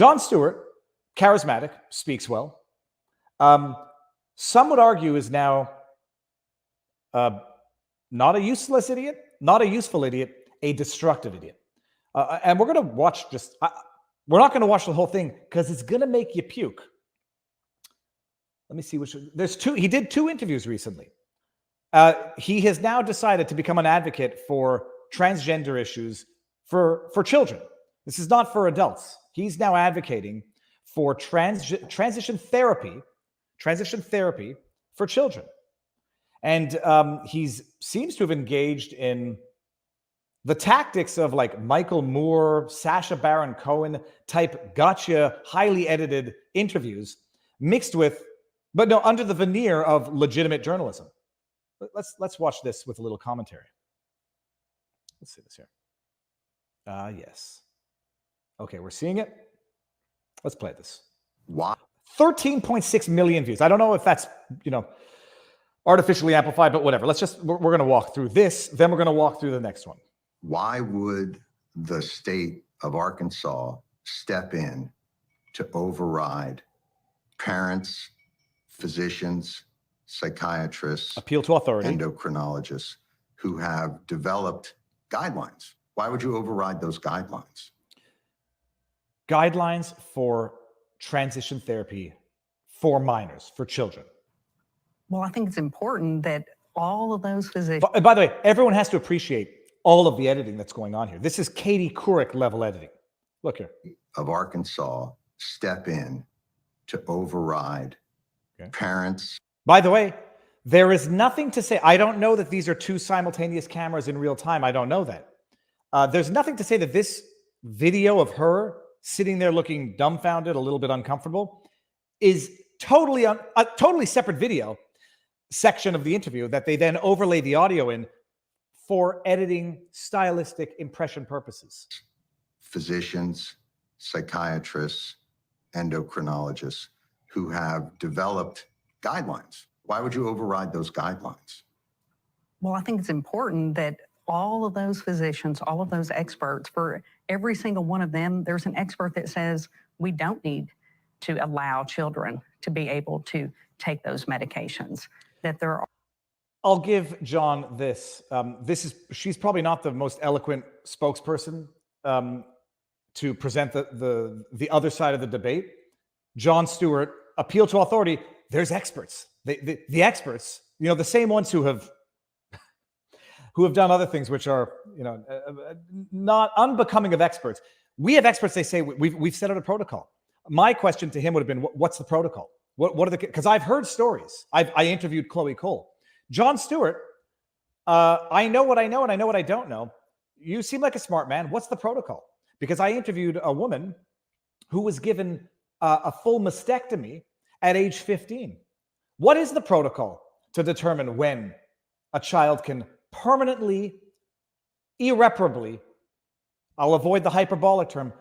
Jon Stewart, charismatic, speaks well. Some would argue is now not a useless idiot, not a useful idiot, a destructive idiot. And we're going to watch we're not going to watch the whole thing because it's going to make you puke. Let me see which. There's two. He did 2 interviews recently. He has now decided to become an advocate for transgender issues for children. This is not for adults. He's now advocating for transition therapy for children. And he seems to have engaged in the tactics of like Michael Moore, Sacha Baron Cohen type gotcha, highly edited interviews mixed with, but no, under the veneer of legitimate journalism. Let's watch this with a little commentary. Let's see this here. Yes. Okay, we're seeing it. Let's play this. Why? 13.6 million views. I don't know if that's, artificially amplified, but whatever. We're going to walk through this, then we're going to walk through the next one. Why would the state of Arkansas step in to override parents, physicians, psychiatrists, appeal to authority, endocrinologists who have developed guidelines? Why would you override those guidelines? Guidelines for transition therapy for minors, for children. Well, I think it's important that all of those physicians... By the way, everyone has to appreciate all of the editing that's going on here. This is Katie Couric level editing. Look here. Of Arkansas step in to override parents. By the way, there is nothing to say. I don't know that these are 2 simultaneous cameras in real time. I don't know that. There's nothing to say that this video of her sitting there looking dumbfounded, a little bit uncomfortable, is totally a totally separate video section of the interview that they then overlay the audio in for editing, stylistic impression purposes. Physicians, psychiatrists, endocrinologists who have developed guidelines. Why would you override those guidelines? Well, I think it's important that all of those physicians, all of those experts, for every single one of them, there's an expert that says we don't need to allow children to be able to take those medications. That there are. I'll give Jon this. She's probably not the most eloquent spokesperson to present the other side of the debate. Jon Stewart, appeal to authority. There's experts. The experts, the same ones who have done other things which are, not unbecoming of experts. We have experts. They say we've set out a protocol. My question to him would have been, what's the protocol? What are the? Because I've heard stories. I interviewed Chloe Cole. Jon Stewart, I know what I know and I know what I don't know. You seem like a smart man. What's the protocol? Because I interviewed a woman who was given a full mastectomy at age 15. What is the protocol to determine when a child can permanently, irreparably, I'll avoid the hyperbolic term,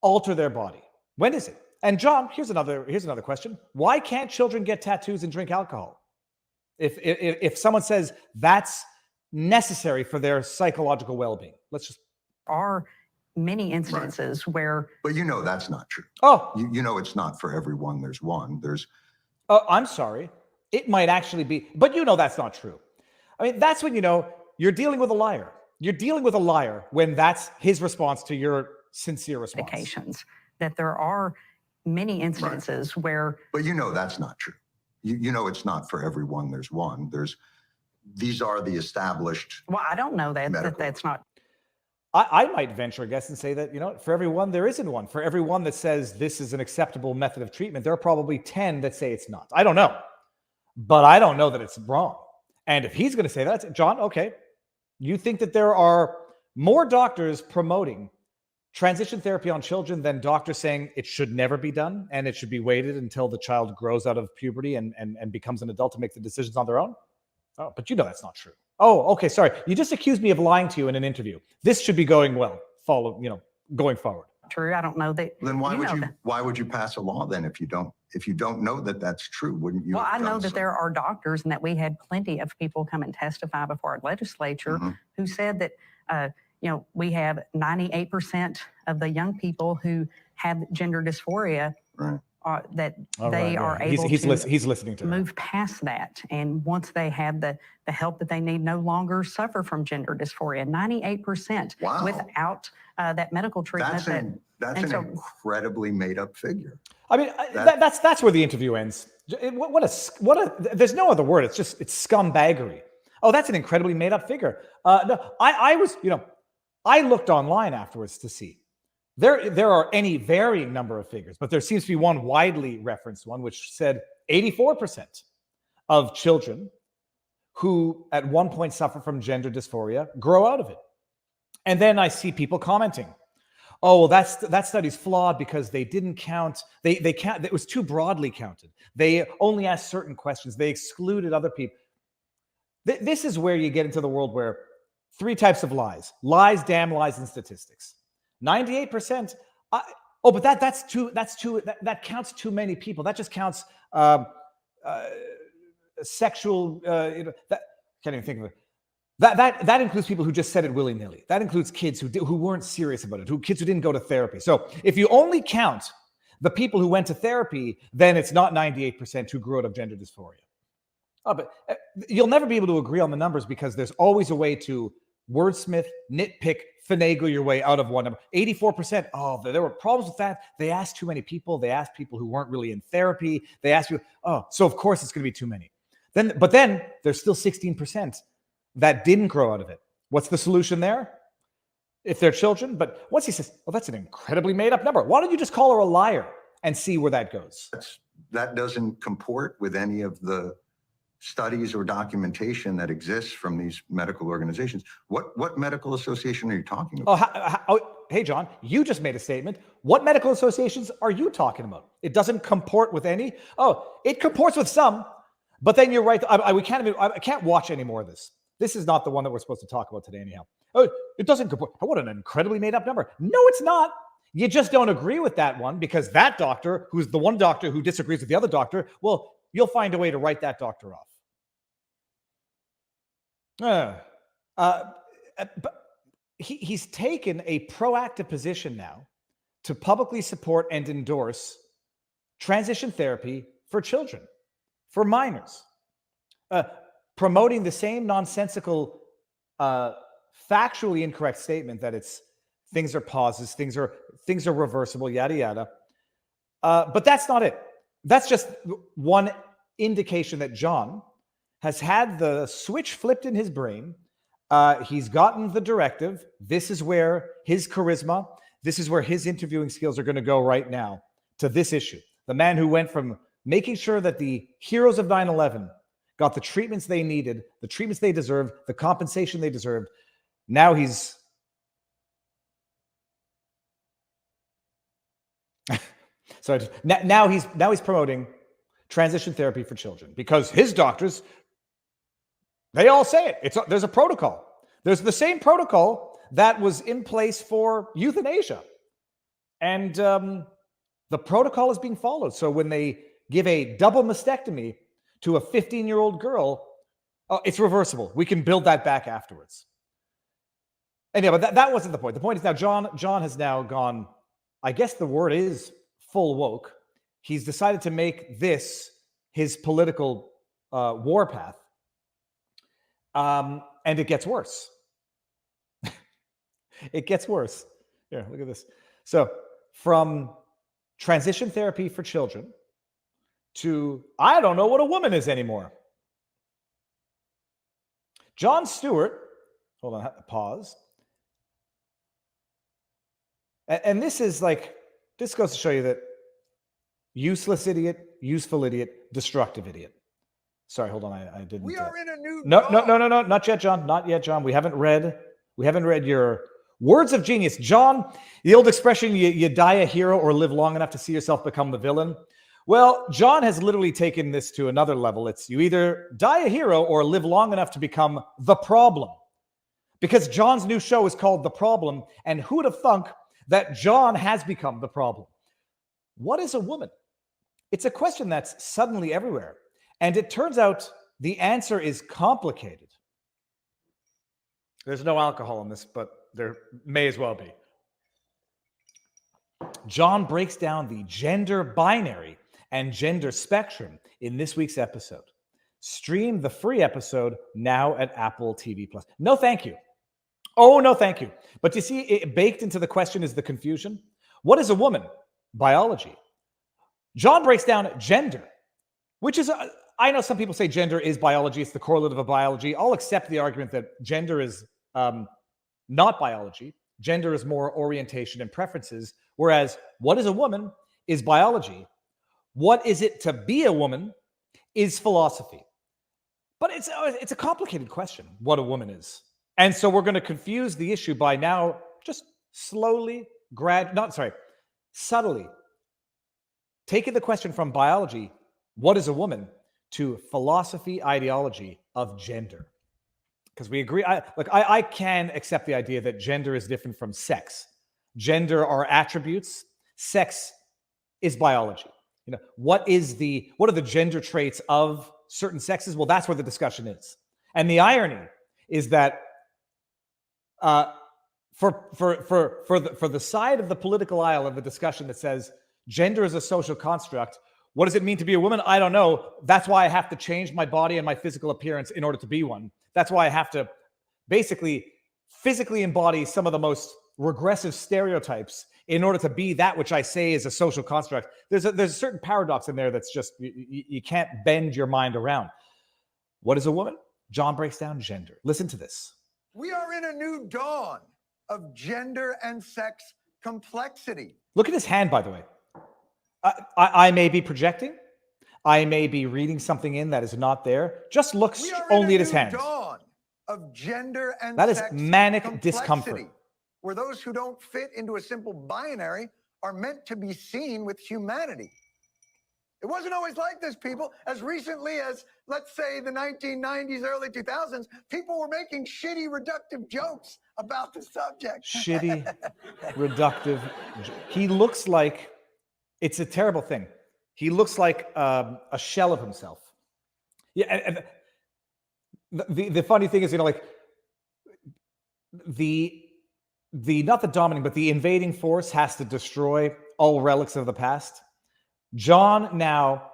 alter their body? When is it? And Jon, here's another question. Why can't children get tattoos and drink alcohol? If someone says that's necessary for their psychological well-being, let's just. Are many instances where. But that's not true. Oh. It's not for everyone. There's one. There's. Oh, I'm sorry. It might actually be, but that's not true. I mean, that's when you're dealing with a liar. You're dealing with a liar when that's his response to your sincere response. Medications. That there are many instances where. But that's not true. It's not for everyone. There's one. These are the established. Well, I don't know that's not. I might venture a guess and say that, for everyone, there isn't one. For everyone that says this is an acceptable method of treatment, there are probably 10 that say it's not. I don't know. But I don't know that it's wrong. And if he's going to say that, Jon, okay. You think that there are more doctors promoting transition therapy on children than doctors saying it should never be done and it should be waited until the child grows out of puberty and becomes an adult to make the decisions on their own? Oh, but that's not true. Oh, okay, sorry. You just accused me of lying to you in an interview. This should be going well, going forward. True. I don't know that. Then why would you pass a law then if you don't know that that's true? Wouldn't you? Well, I know that there are doctors and that we had plenty of people come and testify before our legislature who said that we have 98% of the young people who have gender dysphoria, Right. that All they right, are yeah. able He's to listening to that. move past that. And once they have the help that they need, no longer suffer from gender dysphoria. 98% Wow. without that medical treatment. That's an incredibly made up figure. I mean, that's where the interview ends. What a there's no other word. It's scumbaggery. Oh, that's an incredibly made up figure. No, I was, I looked online afterwards to see. There are any varying number of figures, but there seems to be one widely referenced one, which said 84% of children who at one point suffer from gender dysphoria grow out of it. And then I see people commenting, oh, well, that study's flawed because they didn't count, they count, it was too broadly counted. They only asked certain questions. They excluded other people. This is where you get into the world where three types of lies: lies, damn lies, and statistics. 98%. But that counts too many people. That just counts sexual. That can't even think of it. That includes people who just said it willy-nilly. That includes kids who weren't serious about it, kids who didn't go to therapy. So if you only count the people who went to therapy, then it's not 98% who grew out of gender dysphoria. But you'll never be able to agree on the numbers because there's always a way to wordsmith, nitpick, finagle your way out of one number. 84%. Oh, there were problems with that. They asked too many people. They asked people who weren't really in therapy. They asked you, so of course it's going to be too many. But then there's still 16% that didn't grow out of it. What's the solution there? If they're children. But once he says, well, that's an incredibly made up number, why don't you just call her a liar and see where that goes? That doesn't comport with any of the studies or documentation that exists from these medical organizations. What medical association are you talking about? Hey, John, you just made a statement. What medical associations are you talking about? It doesn't comport with any. Oh, it comports with some, but then you're right. I can't watch any more of this. This is not the one that we're supposed to talk about today anyhow. Oh, it doesn't comport. What an incredibly made up number. No, it's not. You just don't agree with that one because that doctor, who's the one doctor who disagrees with the other doctor, well, you'll find a way to write that doctor off. But he's taken a proactive position now to publicly support and endorse transition therapy for children, for minors, promoting the same nonsensical, factually incorrect statement that things are pauses, things are reversible, yada yada. But that's not it. That's just one indication that Jon has had the switch flipped in his brain. He's gotten the directive. This is where his charisma, this is where his interviewing skills are going to go right now to this issue. The man who went from making sure that the heroes of 9/11 got the treatments they needed, the treatments they deserved, the compensation they deserved. Now he's now he's promoting transition therapy for children because his doctors, they all say it. There's a protocol. There's the same protocol that was in place for euthanasia. And the protocol is being followed. So when they give a double mastectomy to a 15-year-old girl, it's reversible. We can build that back afterwards. And yeah, but that wasn't the point. The point is now Jon has now gone, I guess the word is full woke. He's decided to make this his political warpath. And it gets worse. It gets worse. Here, look at this. So from transition therapy for children to, I don't know what a woman is anymore. Jon Stewart, hold on, pause. And this is like, this goes to show you that useless idiot, useful idiot, destructive idiot. Sorry, hold on. I didn't. We are in a new. No, not yet, John. Not yet, John. We haven't read your words of genius, John. The old expression: you die a hero or live long enough to see yourself become the villain. Well, Jon has literally taken this to another level. It's you either die a hero or live long enough to become the problem. Because Jon's new show is called The Problem, and who would have thunk that Jon has become the problem? What is a woman? It's a question that's suddenly everywhere. And it turns out the answer is complicated. There's no alcohol in this, but there may as well be. Jon breaks down the gender binary and gender spectrum in this week's episode. Stream the free episode now at Apple TV+. No, thank you. Oh, no, thank you. But you see, baked into the question is the confusion. What is a woman? Biology. Jon breaks down gender, which is, I know some people say gender is biology. It's the correlative of biology. I'll accept the argument that gender is not biology. Gender is more orientation and preferences, whereas what is a woman is biology. What is it to be a woman is philosophy. But it's a complicated question, what a woman is. And so we're going to confuse the issue by now just subtly taking the question from biology, what is a woman, to philosophy, ideology of gender. Because we agree, I can accept the idea that gender is different from sex. Gender are attributes. Sex is biology. You know, what are the gender traits of certain sexes? Well, that's where the discussion is. And the irony is that for the side of the political aisle of the discussion that says gender is a social construct, what does it mean to be a woman? I don't know. That's why I have to change my body and my physical appearance in order to be one. That's why I have to basically physically embody some of the most regressive stereotypes in order to be that which I say is a social construct. There's a certain paradox in there that's just, you can't bend your mind around. What is a woman? Jon breaks down gender. Listen to this. We are in a new dawn of gender and sex complexity. Look at his hand, by the way. I may be projecting. I may be reading something in that is not there. Just look only at his hands. Dawn of gender and that is sex manic complexity, discomfort. where those who don't fit into a simple binary are meant to be seen with humanity. It wasn't always like this, people. As recently as, let's say, the 1990s, early 2000s, people were making shitty, reductive jokes about the subject. Shitty, reductive. He looks like, it's a terrible thing. He looks like a shell of himself. Yeah. And the funny thing is, you know, like the not the dominating, but the invading force has to destroy all relics of the past. Jon now,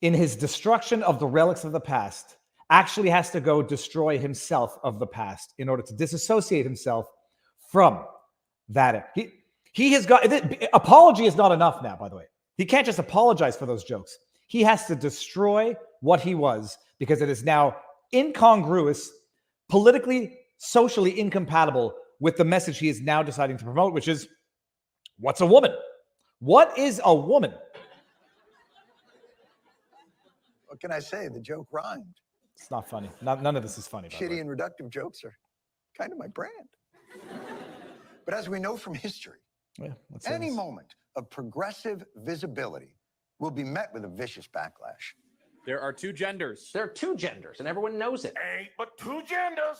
in his destruction of the relics of the past, actually has to go destroy himself of the past in order to disassociate himself from that. He has got, apology is not enough now, by the way. He can't just apologize for those jokes. He has to destroy what he was because it is now incongruous, politically, socially incompatible with the message he is now deciding to promote, which is, what's a woman? What is a woman? What can I say? The joke rhymed. It's not funny. None of this is funny. Shitty and reductive jokes are kind of my brand. But as we know from history, any moment of progressive visibility will be met with a vicious backlash. There are two genders. There are two genders, and everyone knows it. Ain't but two genders.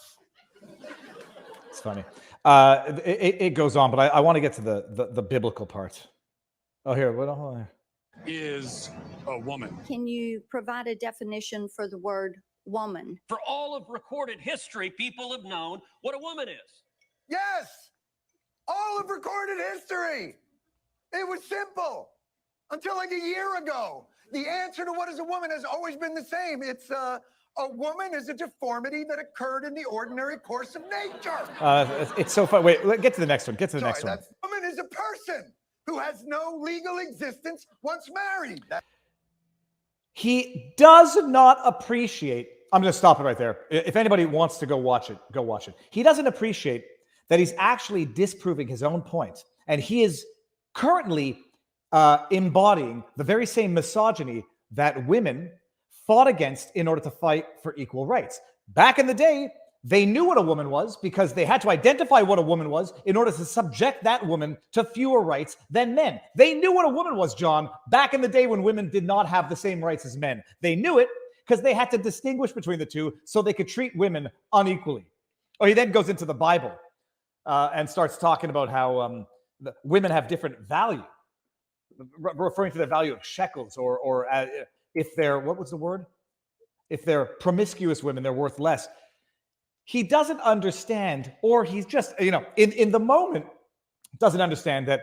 It's funny. It goes on, but I want to get to the biblical part. Oh, here. Hold on. Is a woman. Can you provide a definition for the word woman? For all of recorded history, people have known what a woman is. Yes! All of recorded history! It was simple. Until like a year ago. The answer to what is a woman has always been the same. It's a woman is a deformity that occurred in the ordinary course of nature. It's so fun. Wait, get to the next one. Get to the next one. A woman is a person who has no legal existence once married. He does not appreciate, I'm going to stop it right there. If anybody wants to go watch it, go watch it. He doesn't appreciate that he's actually disproving his own point. And he is currently embodying the very same misogyny that women fought against in order to fight for equal rights. Back in the day, they knew what a woman was because they had to identify what a woman was in order to subject that woman to fewer rights than men. They knew what a woman was, Jon, back in the day when women did not have the same rights as men. They knew it because they had to distinguish between the two so they could treat women unequally. Or he then goes into the Bible and starts talking about how women have different value, referring to the value of shekels or if they're, what was the word? If they're promiscuous women, they're worth less. He doesn't understand, or he's just, in the moment, doesn't understand that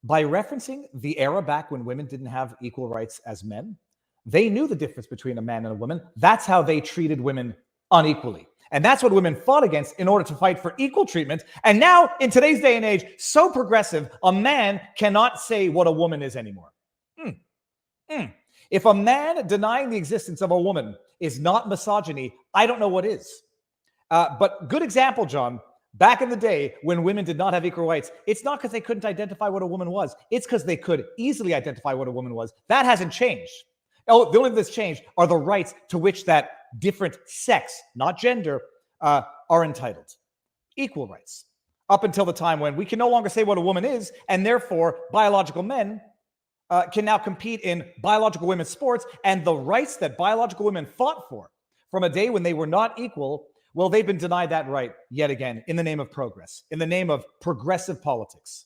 by referencing the era back when women didn't have equal rights as men, they knew the difference between a man and a woman. That's how they treated women unequally. And that's what women fought against in order to fight for equal treatment. And now, in today's day and age, so progressive, a man cannot say what a woman is anymore. If a man denying the existence of a woman is not misogyny, I don't know what is. But good example, John. Back in the day when women did not have equal rights, it's not because they couldn't identify what a woman was. It's because they could easily identify what a woman was. That hasn't changed. Oh, the only thing that's changed are the rights to which that different sex, not gender, are entitled. Equal rights. Up until the time when we can no longer say what a woman is, and therefore biological men can now compete in biological women's sports, and the rights that biological women fought for from a day when they were not equal, well, they've been denied that right yet again in the name of progress, in the name of progressive politics.